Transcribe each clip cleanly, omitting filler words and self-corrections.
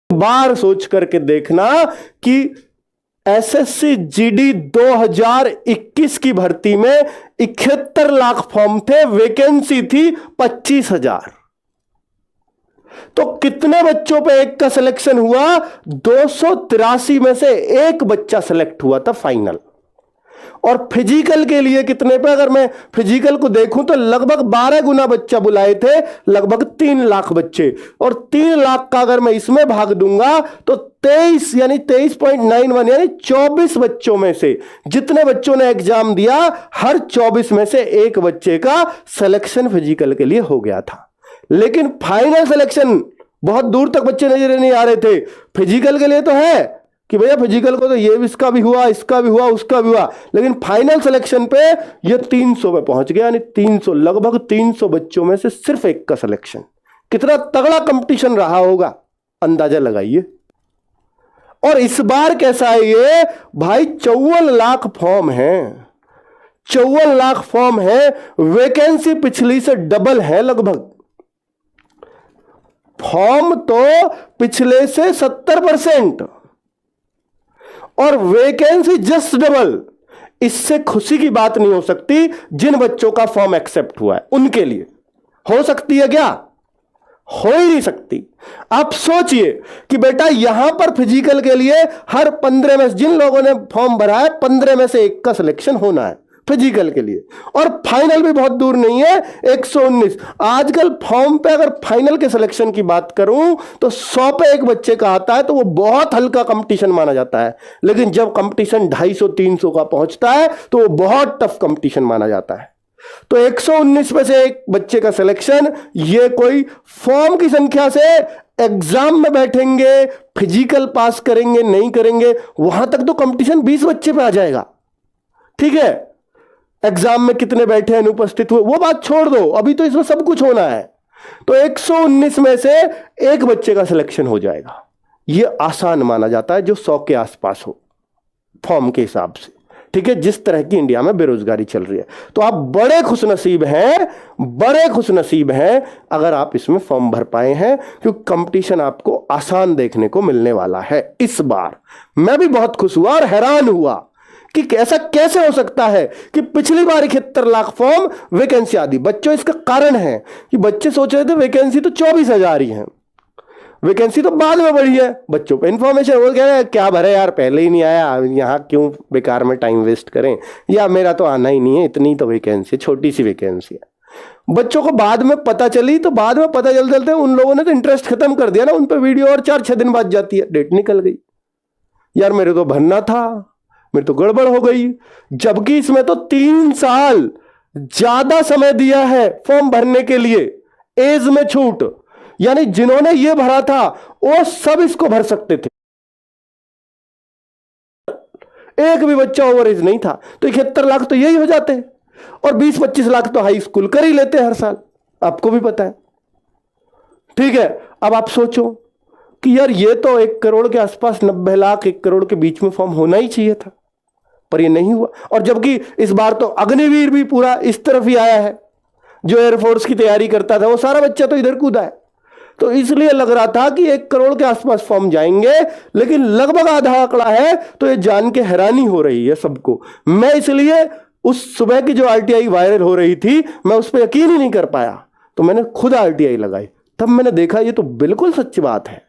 बार सोच करके देखना कि एसएससी जीडी 2021 की भर्ती में 71 लाख फॉर्म थे, वैकेंसी थी 25,000। तो कितने बच्चों पे एक का सिलेक्शन हुआ? 283 में से एक बच्चा सिलेक्ट हुआ था फाइनल। और फिजिकल के लिए कितने पे, अगर मैं फिजिकल को देखूं तो लगभग 12 गुना बच्चा बुलाए थे, लगभग 3 लाख बच्चे। और 3 लाख का अगर मैं इसमें भाग दूंगा तो 23 यानी 23.91 यानी 24 बच्चों में से जितने बच्चों ने एग्जाम दिया, हर 24 में से एक बच्चे का सिलेक्शन फिजिकल के लिए हो गया था। लेकिन फाइनल सिलेक्शन बहुत दूर तक बच्चे नजर नहीं आ रहे थे। फिजिकल के लिए तो है कि भैया फिजिकल को तो ये इसका भी हुआ, इसका भी हुआ, उसका भी हुआ, लेकिन फाइनल सिलेक्शन पे ये 300 पे पहुंच गया। यानी 300, लगभग 300 बच्चों में से सिर्फ एक का सिलेक्शन। कितना तगड़ा कंपटीशन रहा होगा, अंदाजा लगाइए। और इस बार कैसा है ये भाई, 54 लाख फॉर्म है, 54 लाख फॉर्म है, वैकेंसी पिछली से डबल है लगभग। फॉर्म तो पिछले से 70% और वैकेंसी जस्ट डबल। इससे खुशी की बात नहीं हो सकती जिन बच्चों का फॉर्म एक्सेप्ट हुआ है उनके लिए। हो सकती है क्या? हो ही नहीं सकती। आप सोचिए कि बेटा यहां पर फिजिकल के लिए हर 15 में जिन लोगों ने फॉर्म भरा है 15 में से एक का सिलेक्शन होना है फिजिकल के लिए। और फाइनल भी बहुत दूर नहीं है, 119। आजकल फॉर्म पे अगर फाइनल के सिलेक्शन की बात करूं तो 100 पे एक बच्चे का आता है तो वो बहुत हल्का कंपटीशन माना जाता है। लेकिन जब कंपटीशन 250-300 का पहुंचता है तो वो बहुत टफ कंपटीशन माना जाता है। तो 119 में से एक बच्चे का सिलेक्शन, ये कोई फॉर्म की संख्या से एग्जाम में बैठेंगे, फिजिकल पास करेंगे नहीं करेंगे, वहां तक तो कंपटीशन 20 बच्चे पे आ जाएगा। ठीक है, एग्जाम में कितने बैठे अनुपस्थित हुए वो बात छोड़ दो, अभी तो इसमें सब कुछ होना है। तो 119 में से एक बच्चे का सिलेक्शन हो जाएगा, ये आसान माना जाता है जो 100 के आसपास हो फॉर्म के हिसाब से। ठीक है, जिस तरह की इंडिया में बेरोजगारी चल रही है, तो आप बड़े खुशनसीब हैं, बड़े खुशनसीब हैं अगर आप इसमें फॉर्म भर पाए हैं, क्योंकि कंपटीशन आपको आसान देखने को मिलने वाला है इस बार। मैं भी बहुत खुश हुआ और हैरान हुआ कि ऐसा कैसे हो सकता है कि पिछली बार 71 लाख फॉर्म, वैकेंसी आदि। बच्चों इसका कारण है कि बच्चे सोच रहे थे वैकेंसी तो 24,000 ही है, वैकेंसी तो बाद में बढ़ी है। बच्चों पे इंफॉर्मेशन वो कह रहे हैं क्या भरे यार, पहले ही नहीं आया, यहां क्यों बेकार में टाइम वेस्ट करें, या मेरा तो आना ही नहीं है, इतनी तो वैकेंसी, छोटी सी वैकेंसी है। बच्चों को बाद में पता चली, तो बाद में पता चलते उन लोगों ने तो इंटरेस्ट खत्म कर दिया ना, उन पर वीडियो और 4-6 दिन बाद जाती है, डेट निकल गई, यार मेरे तो भरना था, मेरी तो गड़बड़ हो गई। जबकि इसमें तो 3 साल ज्यादा समय दिया है फॉर्म भरने के लिए, एज में छूट, यानी जिन्होंने ये भरा था वो सब इसको भर सकते थे, एक भी बच्चा ओवर एज नहीं था। तो 71 लाख तो यही हो जाते, और 20-25 लाख तो हाई स्कूल कर ही लेते हर साल, आपको भी पता है। ठीक है, अब आप सोचो कि यार ये तो 1 करोड़ के आसपास, 90 लाख 1 करोड़ के बीच में फॉर्म होना ही चाहिए था, पर ये नहीं हुआ। और जबकि इस बार तो अग्निवीर भी पूरा इस तरफ ही आया है, जो एयरफोर्स की तैयारी करता था वो सारा बच्चा तो इधर कूदा है। तो इसलिए लग रहा था कि 1 करोड़ के आसपास फॉर्म जाएंगे, लेकिन लगभग आधा आंकड़ा है, तो ये जान के हैरानी हो रही है सबको। मैं इसलिए उस सुबह की जो आरटीआई वायरल हो रही थी, मैं उस पर यकीन ही नहीं कर पाया, तो मैंने खुद आरटीआई लगाई, तब मैंने देखा ये तो बिल्कुल सच्ची बात है,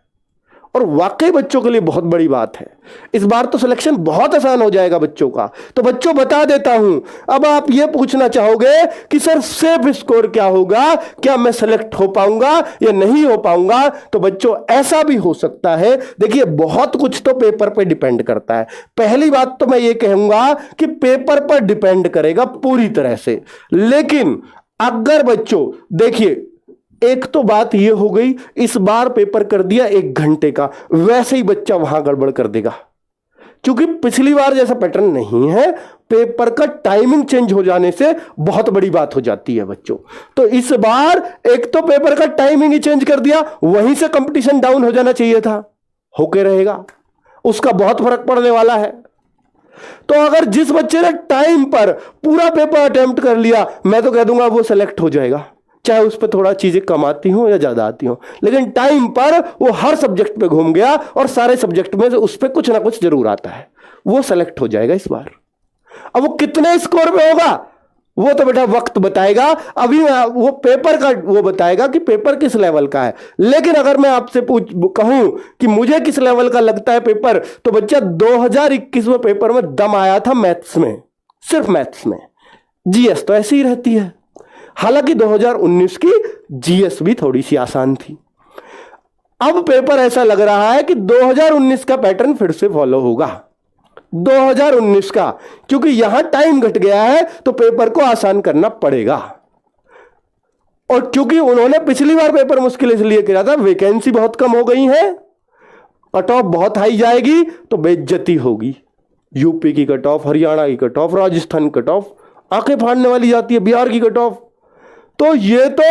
और वाकई बच्चों के लिए बहुत बड़ी बात है। इस बार तो सिलेक्शन बहुत आसान हो जाएगा बच्चों का। तो बच्चों बता देता हूं, अब आप ये पूछना चाहोगे कि सर सेफ स्कोर क्या होगा, क्या मैं सेलेक्ट हो पाऊंगा या नहीं हो पाऊंगा? तो बच्चों ऐसा भी हो सकता है, देखिए बहुत कुछ तो पेपर पे डिपेंड करता है। पहली बात तो मैं ये कहूंगा कि पेपर पर डिपेंड करेगा पूरी तरह से, लेकिन अगर बच्चों देखिए, एक तो बात यह हो गई, इस बार पेपर कर दिया 1 घंटे का, वैसे ही बच्चा वहां गड़बड़ कर देगा, क्योंकि पिछली बार जैसा पैटर्न नहीं है। पेपर का टाइमिंग चेंज हो जाने से बहुत बड़ी बात हो जाती है बच्चों। तो इस बार एक तो पेपर का टाइमिंग ही चेंज कर दिया, वहीं से कंपटीशन डाउन हो जाना चाहिए था, होके रहेगा, उसका बहुत फर्क पड़ने वाला है। तो अगर जिस बच्चे ने टाइम पर पूरा पेपर अटेम्प्ट कर लिया, मैं तो कह दूंगा वो सेलेक्ट हो जाएगा, चाहे उस पर थोड़ा चीजें कम आती हो या ज्यादा आती हो, लेकिन टाइम पर वो हर सब्जेक्ट पे घूम गया और सारे सब्जेक्ट में से उस पर कुछ ना कुछ जरूर आता है, वो सेलेक्ट हो जाएगा इस बार। अब वो कितने स्कोर पे होगा वो तो बेटा वक्त बताएगा, अभी वो पेपर का वो बताएगा कि पेपर किस लेवल का है। लेकिन अगर मैं आपसे कहूं कि मुझे किस लेवल का लगता है पेपर, तो बच्चा 2021 में पेपर में दम आया था मैथ्स में, सिर्फ मैथ्स में। जीएस तो ऐसी ही रहती है, हालांकि 2019 की जीएस भी थोड़ी सी आसान थी। अब पेपर ऐसा लग रहा है कि 2019 का पैटर्न फिर से फॉलो होगा, 2019 का, क्योंकि यहां टाइम घट गया है तो पेपर को आसान करना पड़ेगा। और क्योंकि उन्होंने पिछली बार पेपर मुश्किल इसलिए किया था, वैकेंसी बहुत कम हो गई है, कट ऑफ बहुत हाई जाएगी तो बेइज्जती होगी। यूपी की कट ऑफ, हरियाणा की कट ऑफ, राजस्थान की कट ऑफ आंखें फाड़ने वाली जाती है, बिहार की कट ऑफ तो ये तो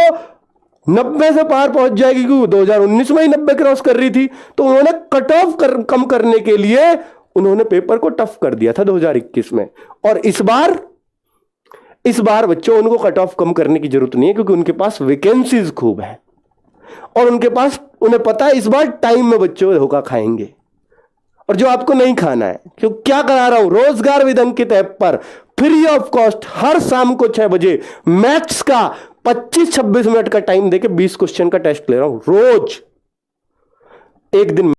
90 से पार पहुंच जाएगी, क्योंकि 2019 में ही 90 क्रॉस कर रही थी। तो उन्होंने कट ऑफ कम करने के लिए उन्होंने पेपर को टफ कर दिया था 2021 में। और इस बार बच्चों उनको कट ऑफ कम करने की जरूरत नहीं है, क्योंकि उनके पास वैकेंसीज खूब है और उन्हें पता है इस बार टाइम में बच्चों धोखा खाएंगे। और जो आपको नहीं खाना है, क्यों क्या करा रहा हूं, रोजगार विद अंकित ऐप पर फ्री ऑफ कॉस्ट हर शाम को 6 बजे मैथ्स का 25-26 मिनट का टाइम देके 20 क्वेश्चन का टेस्ट ले रहा हूं रोज, एक दिन